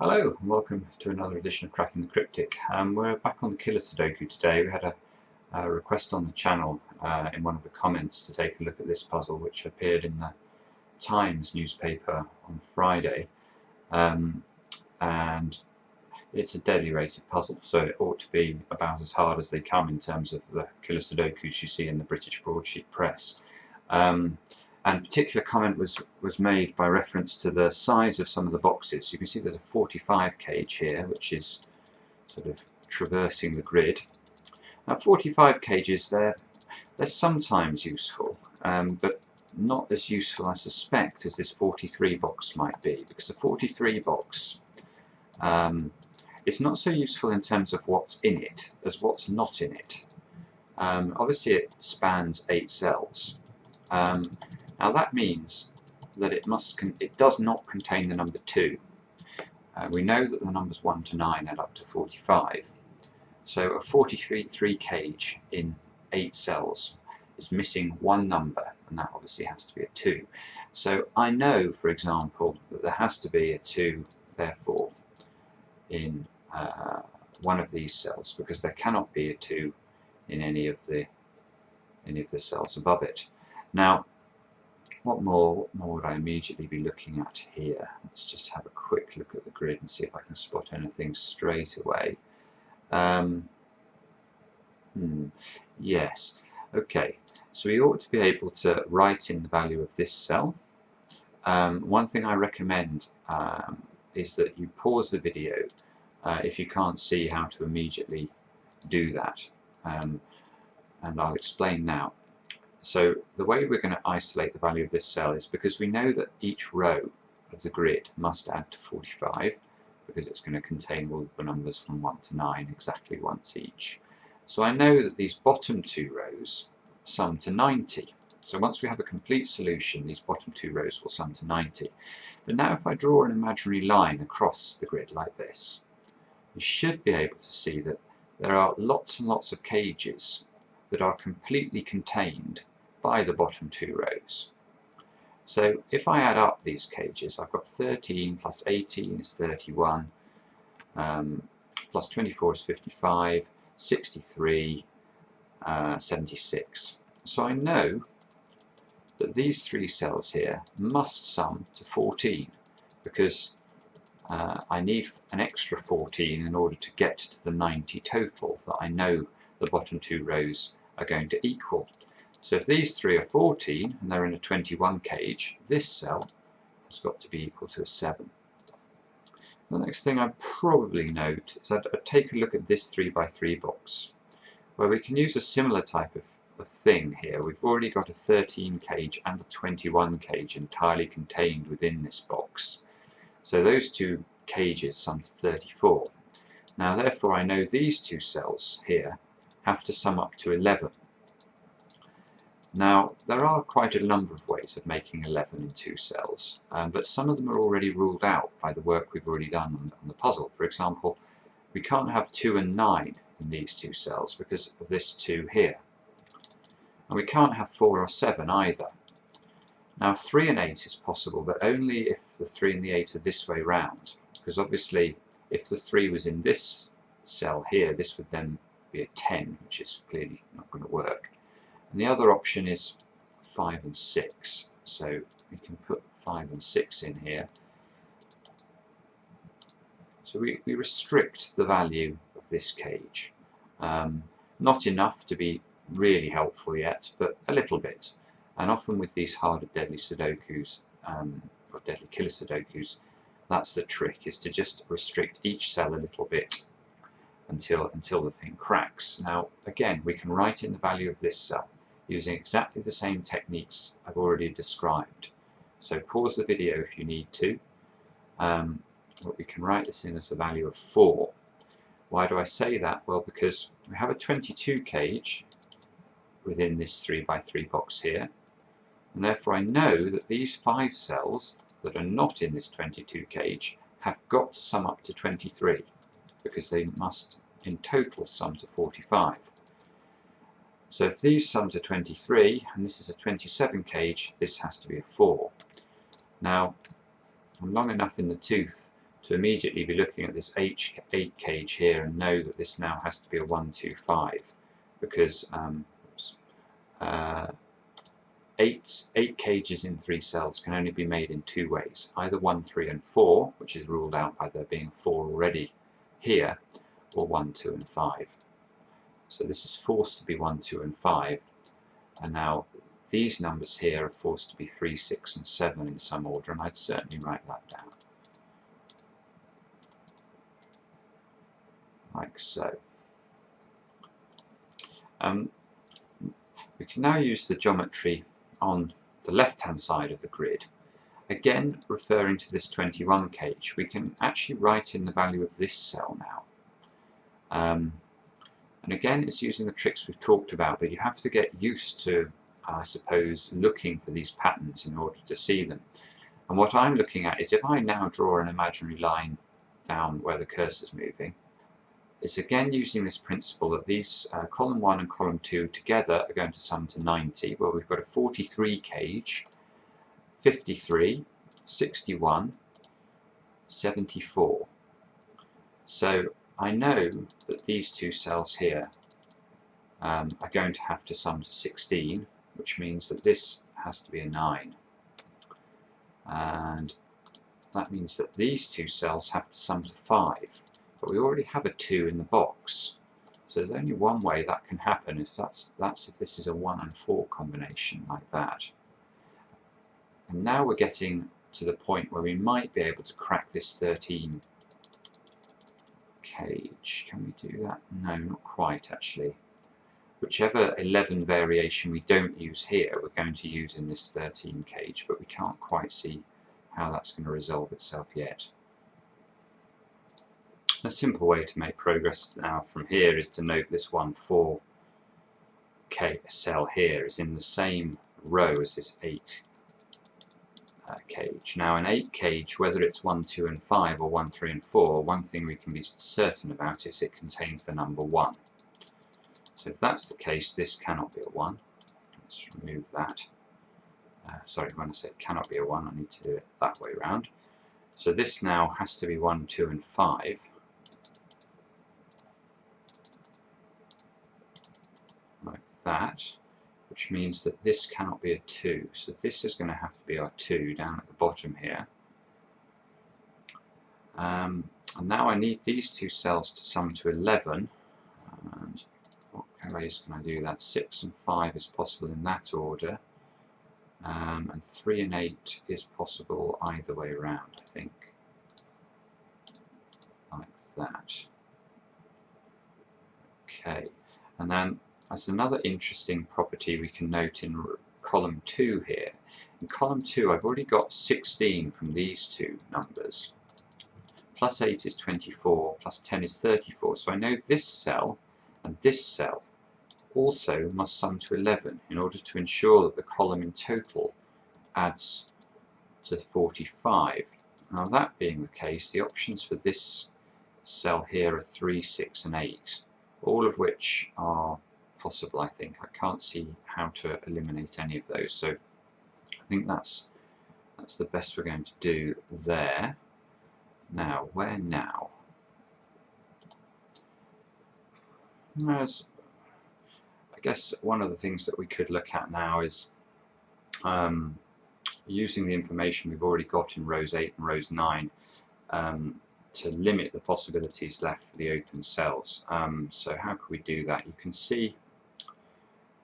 Hello and welcome to another edition of Cracking the Cryptic. We're back on the Killer Sudoku today. We had a request on the channel in one of the comments to take a look at this puzzle, which appeared in the Times newspaper on Friday, and it's a deadly rated puzzle, so it ought to be about as hard as they come in terms of the Killer Sudokus you see in the British broadsheet press. And a particular comment was made by reference to the size of some of the boxes. You can see there's a 45 cage here, which is sort of traversing the grid. Now 45 cages, they're sometimes useful, but not as useful, I suspect, as this 43 box might be, because the 43 box it's not so useful in terms of what's in it as what's not in it. Obviously it spans 8 cells. Now that means that it does not contain the number 2. We know that the numbers 1 to 9 add up to 45. So a 43 cage in 8 cells is missing one number, and that obviously has to be a 2. So I know, for example, that there has to be a 2, therefore, in one of these cells, because there cannot be a 2 in any of the cells above it. Now, what more would I immediately be looking at here? Let's just have a quick look at the grid and see if I can spot anything straight away. Yes, okay, so we ought to be able to write in the value of this cell. One thing I recommend is that you pause the video if you can't see how to immediately do that, and I'll explain now. So the way we're going to isolate the value of this cell is because we know that each row of the grid must add to 45, because it's going to contain all the numbers from 1 to 9 exactly once each. So I know that these bottom 2 rows sum to 90. So once we have a complete solution, these bottom 2 rows will sum to 90. But now if I draw an imaginary line across the grid like this, you should be able to see that there are lots and lots of cages that are completely contained by the bottom 2 rows. So if I add up these cages, I've got 13 plus 18 is 31, plus 24 is 55, 63, 76. So I know that these 3 cells here must sum to 14, because I need an extra 14 in order to get to the 90 total that I know the bottom 2 rows are going to equal. So if these 3 are 14 and they're in a 21 cage, this cell has got to be equal to a 7. The next thing I'd probably note is I'd take a look at this 3 by 3 box, where we can use a similar type of thing here. We've already got a 13 cage and a 21 cage entirely contained within this box. So those 2 cages sum to 34. Now therefore I know these 2 cells here have to sum up to 11. Now there are quite a number of ways of making 11 in 2 cells, but some of them are already ruled out by the work we've already done on the puzzle. For example, we can't have 2 and 9 in these 2 cells because of this 2 here. And we can't have 4 or 7 either. Now 3 and 8 is possible, but only if the 3 and the 8 are this way round, because obviously if the 3 was in this cell here, this would then be a 10, which is clearly not going to work. And the other option is 5 and 6, so we can put 5 and 6 in here. So we restrict the value of this cage. Not enough to be really helpful yet, but a little bit. And often with these harder deadly Sudokus, or deadly killer Sudokus, that's the trick, is to just restrict each cell a little bit until the thing cracks. Now again, we can write in the value of this cell using exactly the same techniques I've already described. So pause the video if you need to. But we can write this in as the value of 4. Why do I say that? Well, because we have a 22 cage within this 3 by 3 box here, and therefore I know that these 5 cells that are not in this 22 cage have got to sum up to 23, because they must in total sum to 45. So if these sum to 23, and this is a 27 cage, this has to be a 4. Now, I'm long enough in the tooth to immediately be looking at this 8 cage here and know that this now has to be a 1, 2, 5, because eight cages in 3 cells can only be made in 2 ways, either 1, 3 and 4, which is ruled out by there being 4 already here, or 1, 2 and 5. So this is forced to be 1, 2 and 5, and now these numbers here are forced to be 3, 6 and 7 in some order, and I'd certainly write that down. Like so. We can now use the geometry on the left-hand side of the grid. Again, referring to this 21 cage, we can actually write in the value of this cell now. And again, it's using the tricks we've talked about, but you have to get used to, I suppose, looking for these patterns in order to see them. And what I'm looking at is, if I now draw an imaginary line down where the cursor's moving, it's again using this principle that these column 1 and column 2 together are going to sum to 90, where we've got a 43 cage, 53, 61, 74. So I know that these 2 cells here are going to have to sum to 16, which means that this has to be a 9. And that means that these 2 cells have to sum to 5. But we already have a 2 in the box. So there's only one way that can happen, if that's if this is a 1 and 4 combination like that. And now we're getting to the point where we might be able to crack this 13 cage. Can we do that? No, not quite actually. Whichever 11 variation we don't use here, we're going to use in this 13 cage, but we can't quite see how that's going to resolve itself yet. A simple way to make progress now from here is to note this 1, 4 cell here is in the same row as this 8 cage. Now an 8 cage, whether it's 1, 2 and 5 or 1, 3 and 4, one thing we can be certain about is it contains the number 1. So if that's the case, this cannot be a 1. Let's remove that. Sorry, when I say it cannot be a 1, I need to do it that way round. So this now has to be 1, 2 and 5. Like that, which means that this cannot be a 2. So this is going to have to be our 2 down at the bottom here. And now I need these 2 cells to sum to 11. And what ways can I do that? 6 and 5 is possible in that order. And 3 and 8 is possible either way around, I think. Like that. Okay, and then as another interesting property we can note in column 2 here. In column 2 I've already got 16 from these 2 numbers. Plus 8 is 24, plus 10 is 34. So I know this cell and this cell also must sum to 11 in order to ensure that the column in total adds to 45. Now that being the case, the options for this cell here are 3, 6 and 8, all of which are possible, I think. I can't see how to eliminate any of those, so I think that's the best we're going to do there. Now, where now? There's, I guess one of the things that we could look at now is using the information we've already got in rows 8 and rows 9 to limit the possibilities left for the open cells. So how can we do that? You can see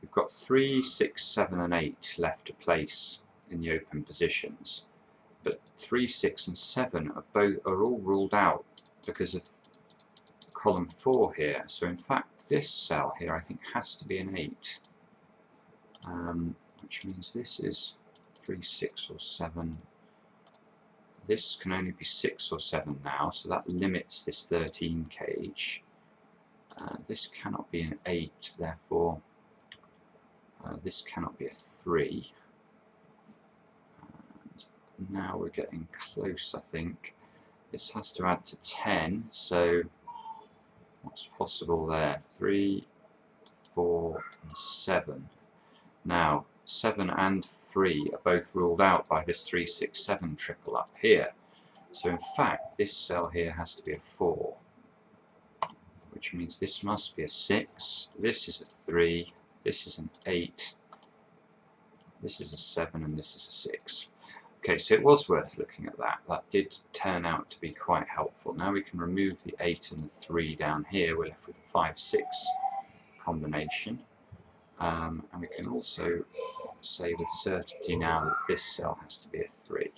we've got 3, 6, 7 and 8 left to place in the open positions, but 3, 6 and 7 are all ruled out because of column 4 here. So in fact this cell here I think has to be an 8, which means this is 3, 6 or 7. This can only be 6 or 7 now, so that limits this 13 cage. This cannot be an 8, therefore this cannot be a 3. And now we're getting close, I think. This has to add to 10, so what's possible there? 3, 4 and 7. Now 7 and 3 are both ruled out by this 3, 6, 7 triple up here, So in fact, this cell here has to be a 4, which means this must be a 6, this is a 3, this is an 8, this is a 7, and this is a 6. Okay, so it was worth looking at that. That did turn out to be quite helpful. Now we can remove the 8 and the 3 down here. We're left with a 5, 6 combination. And we can also say with certainty now that this cell has to be a 3.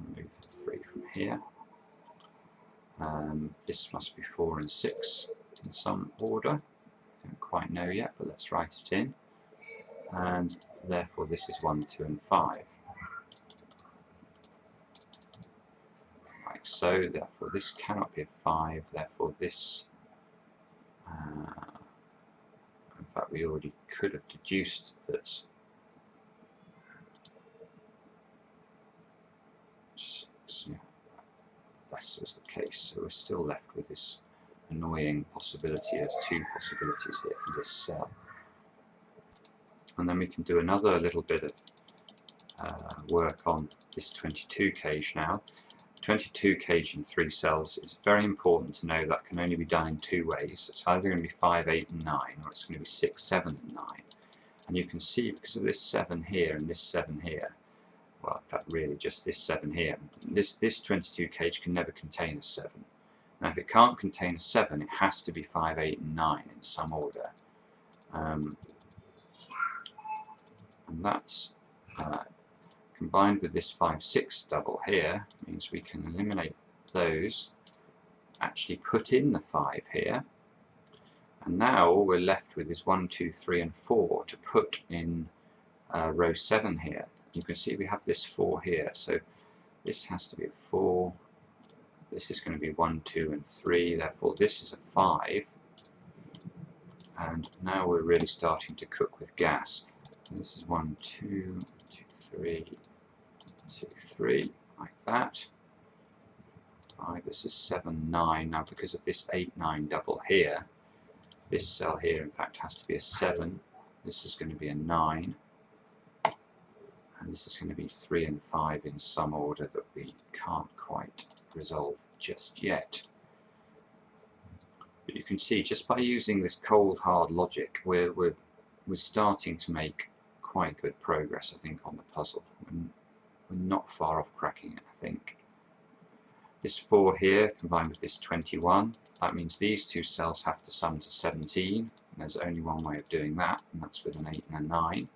Remove the 3 from here. This must be 4 and 6 in some order. Don't quite know yet, but let's write it in. And therefore this is 1, 2 and 5. Like so, therefore this cannot be a 5, therefore this, in fact we already could have deduced that yeah, that was the case, so we're still left with this annoying possibility. There's 2 possibilities here for this cell. And then we can do another little bit of work on this 22 cage now. 22 cage in 3 cells is very important to know that can only be done in 2 ways. It's either going to be 5, 8 and 9, or it's going to be 6, 7 and 9. And you can see because of this 7 here and this 7 here, well in fact really just this 7 here, this 22 cage can never contain a 7. Now if it can't contain a 7, it has to be 5, 8 and 9 in some order. And that's combined with this 5, 6 double here means we can eliminate those, actually put in the 5 here, and now all we're left with is 1, 2, 3 and 4 to put in row 7 here. You can see we have this 4 here, so this has to be a 4, this is going to be 1, 2 and 3, therefore this is a 5, and now we're really starting to cook with gas. And this is 1, 2, 2, 3, 2, 3, like that. 5, this is 7, 9. Now because of this 8, 9 double here, this cell here in fact has to be a 7, this is going to be a 9, and this is going to be 3 and 5 in some order that we can't quite resolve just yet. But you can see just by using this cold hard logic we're starting to make quite good progress, I think, on the puzzle. We're not far off cracking it, I think. This 4 here combined with this 21, that means these 2 cells have to sum to 17. And there's only one way of doing that, and that's with an 8 and a 9.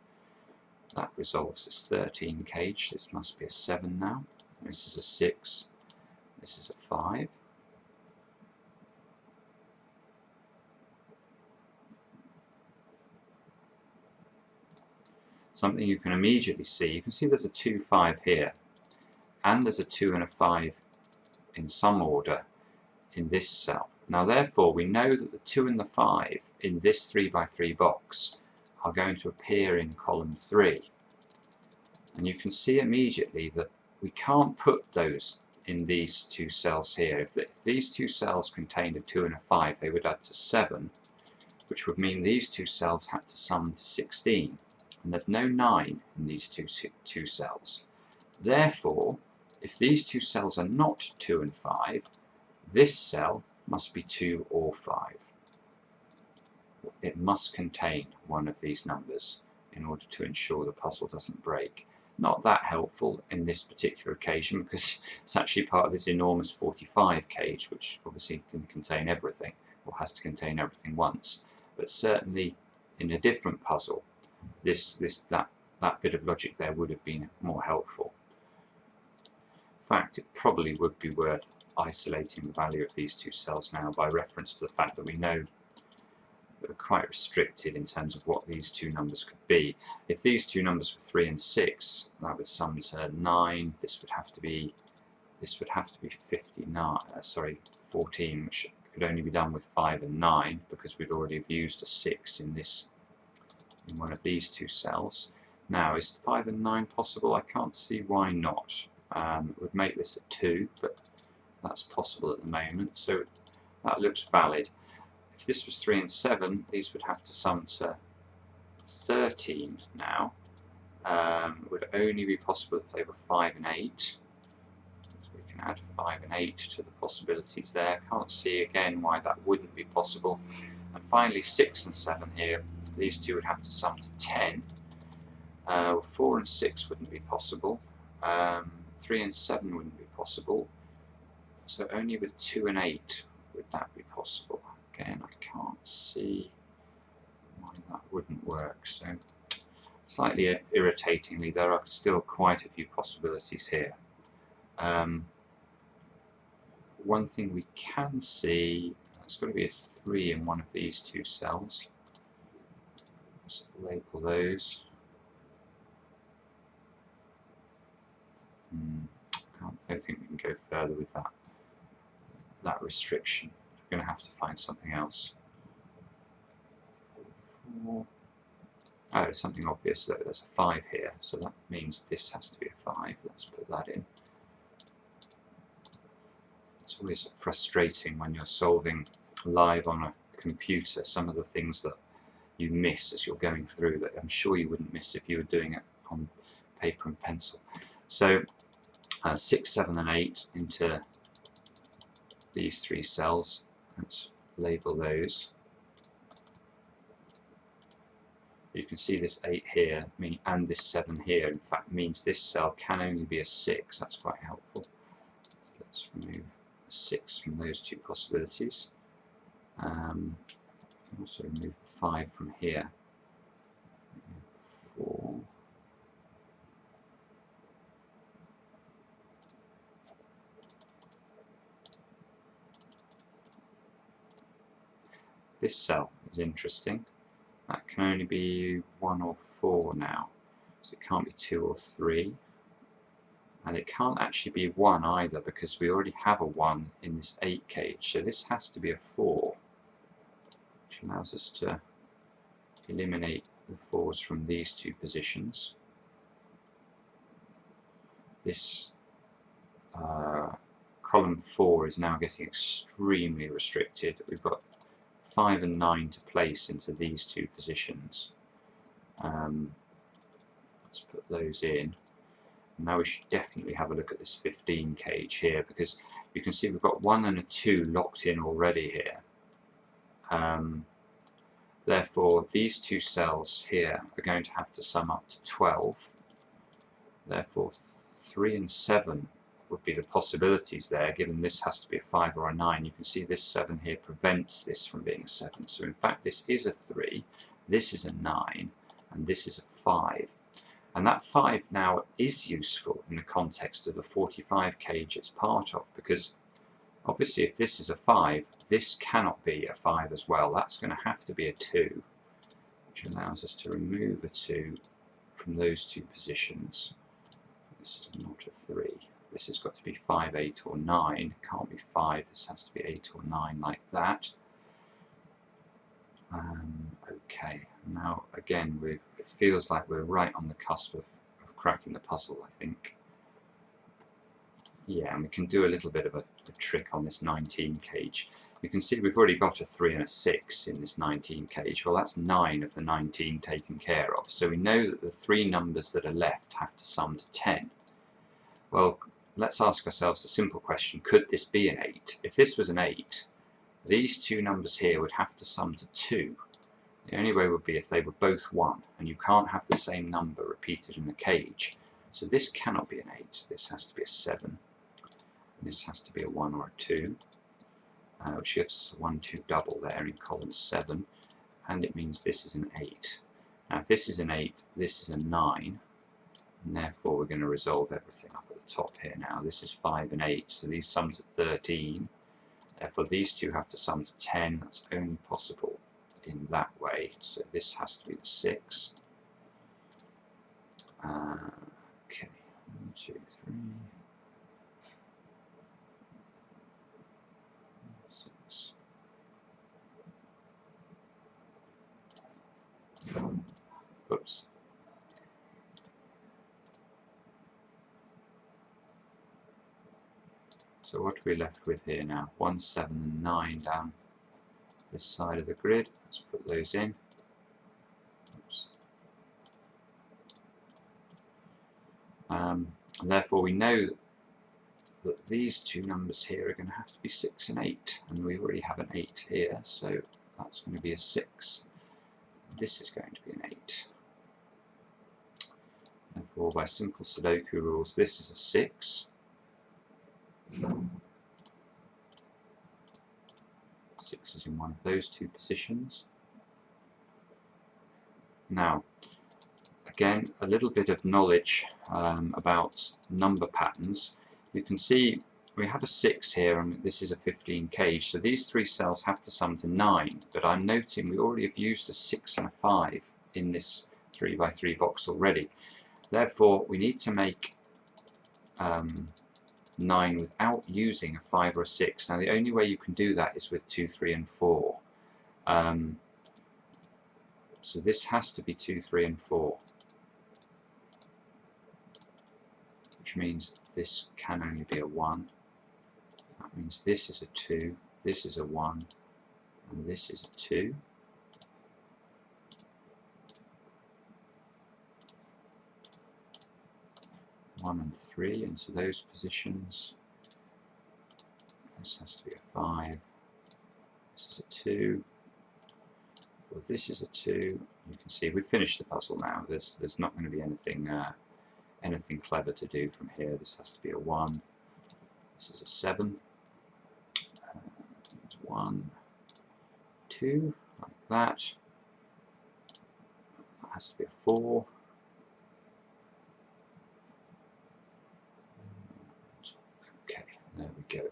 That resolves this 13 cage. This must be a 7 now. This is a 6. This is a 5. Something you can immediately see, you can see there's a 2, 5 here, and there's a 2 and a 5 in some order in this cell. Now therefore we know that the 2 and the 5 in this 3 by 3 box are going to appear in column 3. And you can see immediately that we can't put those in these 2 cells here. If these 2 cells contained a 2 and a 5, they would add to 7, which would mean these 2 cells had to sum to 16. And there's no 9 in these two cells. Therefore, if these 2 cells are not 2 and 5, this cell must be 2 or 5. It must contain one of these numbers in order to ensure the puzzle doesn't break. Not that helpful in this particular occasion because it's actually part of this enormous 45 cage, which obviously can contain everything, or has to contain everything once. But certainly in a different puzzle, that bit of logic there would have been more helpful. In fact, it probably would be worth isolating the value of these 2 cells now by reference to the fact that we know that we're quite restricted in terms of what these 2 numbers could be. If these 2 numbers were 3 and 6, that would sum to 9. This would have to be 14, which could only be done with 5 and 9 because we'd already used a 6 in one of these 2 cells. Now, is 5 and 9 possible? I can't see why not. It would make this a 2, but that's possible at the moment, so that looks valid. If this was 3 and 7, these would have to sum to 13 now. It would only be possible if they were 5 and 8. So we can add 5 and 8 to the possibilities there. Can't see again why that wouldn't be possible. And finally 6 and 7 here, these two would have to sum to 10. 4 and 6 wouldn't be possible. 3 and 7 wouldn't be possible. So only with 2 and 8 would that be possible. Again, I can't see why that wouldn't work. So slightly irritatingly, there are still quite a few possibilities here. One thing we can see, there's got to be a 3 in one of these two cells. Let's label those. I don't think we can go further with that restriction. We're going to have to find something else. 4. Oh, it's something obvious. Look, there's a 5 here, so that means this has to be a 5. Let's put that in. It's always frustrating when you're solving live on a computer, some of the things that you miss as you're going through that I'm sure you wouldn't miss if you were doing it on paper and pencil. So 6, 7 and 8 into these 3 cells. Let's label those. You can see this 8 here and this 7 here, in fact, means this cell can only be a 6. That's quite helpful. Let's remove the 6 from those two possibilities. Also remove the 5 from here. 4. This cell is interesting. That can only be 1 or 4 now. So it can't be 2 or 3. And it can't actually be 1 either, because we already have a 1 in this 8 cage. So this has to be a 4, which allows us to eliminate the 4s from these two positions. This column 4 is now getting extremely restricted. We've got 5 and 9 to place into these two positions. Let's put those in. Now we should definitely have a look at this 15 cage here, because you can see we've got 1 and a 2 locked in already here. Therefore, these two cells here are going to have to sum up to 12. Therefore, 3 and 7 would be the possibilities there, given this has to be a 5 or a 9. You can see this 7 here prevents this from being a 7. So in fact, this is a 3, this is a 9, and this is a 5. And that 5 now is useful in the context of the 45 cage it's part of, because obviously if this is a 5, this cannot be a 5 as well. That's going to have to be a 2, which allows us to remove a 2 from those two positions. This is not a 3. This has got to be 5, 8 or 9. It can't be 5. This has to be 8 or 9 like that. Okay, now again it feels like we're right on the cusp of cracking the puzzle, I think. Yeah, and we can do a little bit of a trick on this 19 cage. You can see we've already got a 3 and a 6 in this 19 cage. Well, that's 9 of the 19 taken care of. So we know that the 3 numbers that are left have to sum to 10. Well, let's ask ourselves a simple question. Could this be an 8? If this was an 8, these two numbers here would have to sum to 2. The only way would be if they were both 1, and you can't have the same number repeated in the cage. So this cannot be an 8. This has to be a 7. This has to be a 1 or a 2, which gives 1, 2 double there in column 7, and it means this is an 8. Now if this is an 8, this is a 9, and therefore we're going to resolve everything up at the top here now. This is 5 and 8, so these sum to 13. Therefore these two have to sum to 10. That's only possible in that way, so this has to be the 6. Okay, 1, 2, 3. 6. Oops. So what are we left with here now? 1, 7 and 9 down this side of the grid. Let's put those in. Oops. And therefore we know that these two numbers here are going to have to be 6 and 8, and we already have an 8 here, so that's going to be a 6. This is going to be an 8. Therefore, by simple Sudoku rules, this is a 6. 6 is in one of those two positions. Now, again, a little bit of knowledge about number patterns. You can see we have a 6 here, and this is a 15 cage, so these three cells have to sum to 9, but I'm noting we already have used a 6 and a 5 in this 3x3 box already. Therefore, we need to make 9 without using a 5 or a 6. Now, the only way you can do that is with 2, 3 and 4. So this has to be 2, 3 and 4. Which means this can only be a 1. That means this is a 2, this is a 1, and this is a 2. One and 3 into those positions. This has to be a 5. This is a 2. Well, this is a 2. You can see we've finished the puzzle now. There's not going to be anything anything clever to do from here. This has to be a 1. This is a 7. 1, 2, like that. That has to be a 4. Okay, there we go.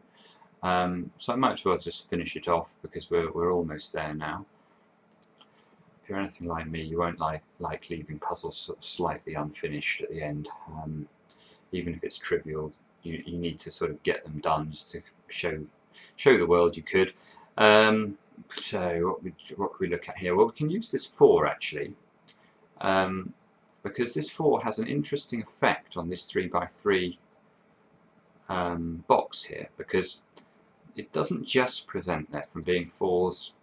So I might as well just finish it off because we're almost there now. If you're anything like me, you won't like leaving puzzles sort of slightly unfinished at the end. Even if it's trivial, you need to sort of get them done just to show the world you could. So what can we look at here? Well, we can use this 4 actually, because this 4 has an interesting effect on this 3x3 box here, because it doesn't just prevent there from being 4s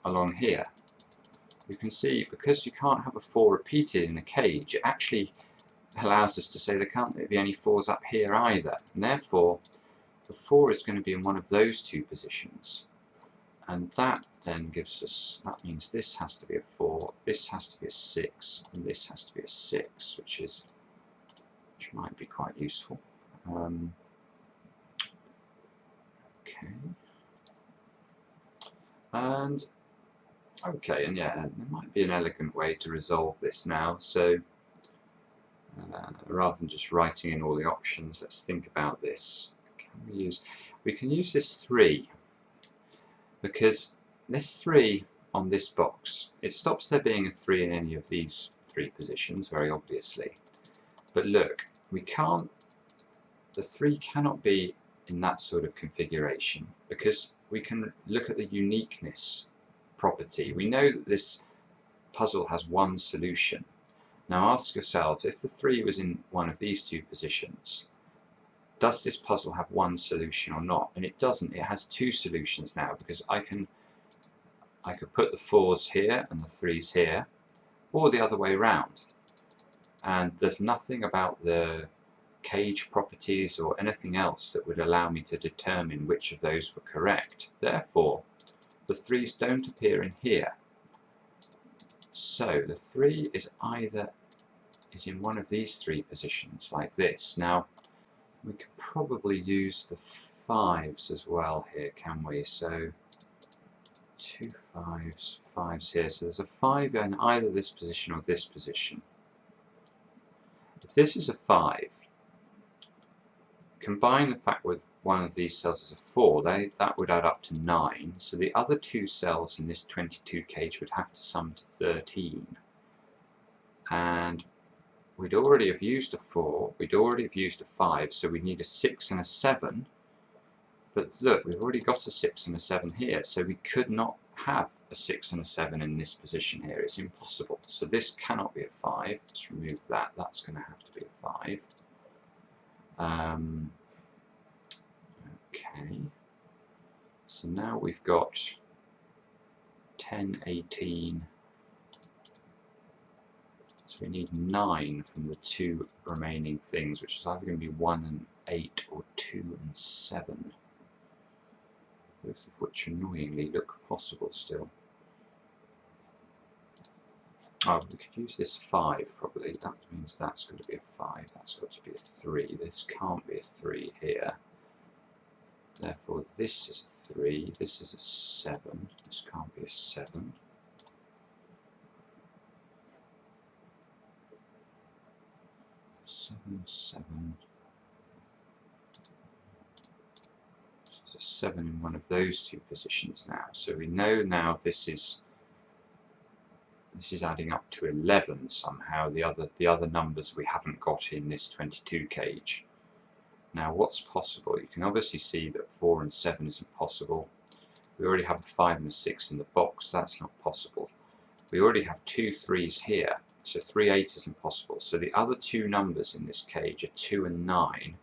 along here. You can see, because you can't have a 4 repeated in a cage, it actually allows us to say there can't be any 4s up here either, and therefore the 4 is going to be in one of those two positions, and that then gives us, that means this has to be a 4, this has to be a 6, and this has to be a 6, which might be quite useful. Okay, and yeah, there might be an elegant way to resolve this now. So rather than just writing in all the options, let's think about this. We can use this 3, because this 3 on this box, it stops there being a 3 in any of these 3 positions, very obviously. But look, the 3 cannot be in that sort of configuration, because we can look at the uniqueness property. We know that this puzzle has one solution. Now ask yourselves, if the 3 was in one of these two positions, does this puzzle have one solution or not? And it doesn't. It has 2 solutions now, because I could put the 4s here and the 3s here, or the other way around. And there's nothing about the cage properties or anything else that would allow me to determine which of those were correct. Therefore, the 3s don't appear in here. So the 3 is in one of these 3 positions, like this. Now, we could probably use the 5s as well here, can we? So 2 5s, 5s here. So there's a 5 in either this position or this position. If this is a 5, combine the fact with one of these cells is a 4, that would add up to 9. So the other 2 cells in this 22 cage would have to sum to 13. And we'd already have used a 4, we'd already have used a 5, so we need a 6 and a 7. But look, we've already got a 6 and a 7 here, so we could not have a 6 and a 7 in this position here. It's impossible. So this cannot be a 5. Let's remove that. That's going to have to be a 5. Okay. So now we've got 10, 18. So we need 9 from the 2 remaining things, which is either going to be 1 and 8, or 2 and 7, both of which annoyingly look possible still. Oh, we could use this 5 probably. That means that's got to be a 5, that's got to be a 3. This can't be a 3 here. Therefore this is a 3, this is a 7, this can't be a 7. Seven. So there's a 7 in one of those two positions now. So we know now this is adding up to 11 somehow. The other numbers we haven't got in this 22 cage. Now what's possible? You can obviously see that 4 and 7 isn't possible. We already have a 5 and a 6 in the box. That's not possible. We already have 2 3s here, so 3 8 isn't possible. So the other two numbers in this cage are 2 and 9,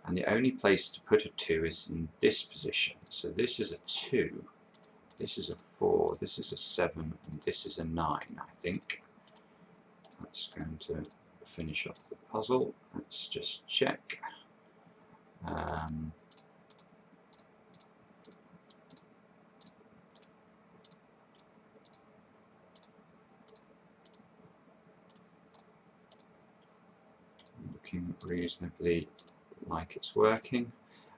and the only place to put a 2 is in this position. So this is a 2, this is a 4, this is a 7, and this is a 9, I think. That's going to finish off the puzzle. Let's just check. Looking reasonably like it's working,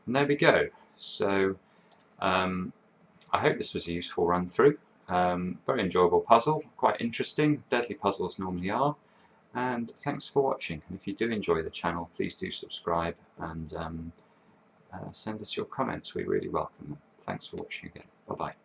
and there we go. So I hope this was a useful run through. Very enjoyable puzzle, quite interesting, deadly puzzles normally are, and thanks for watching. And if you do enjoy the channel, please do subscribe and send us your comments, we really welcome them. Thanks for watching again, bye bye.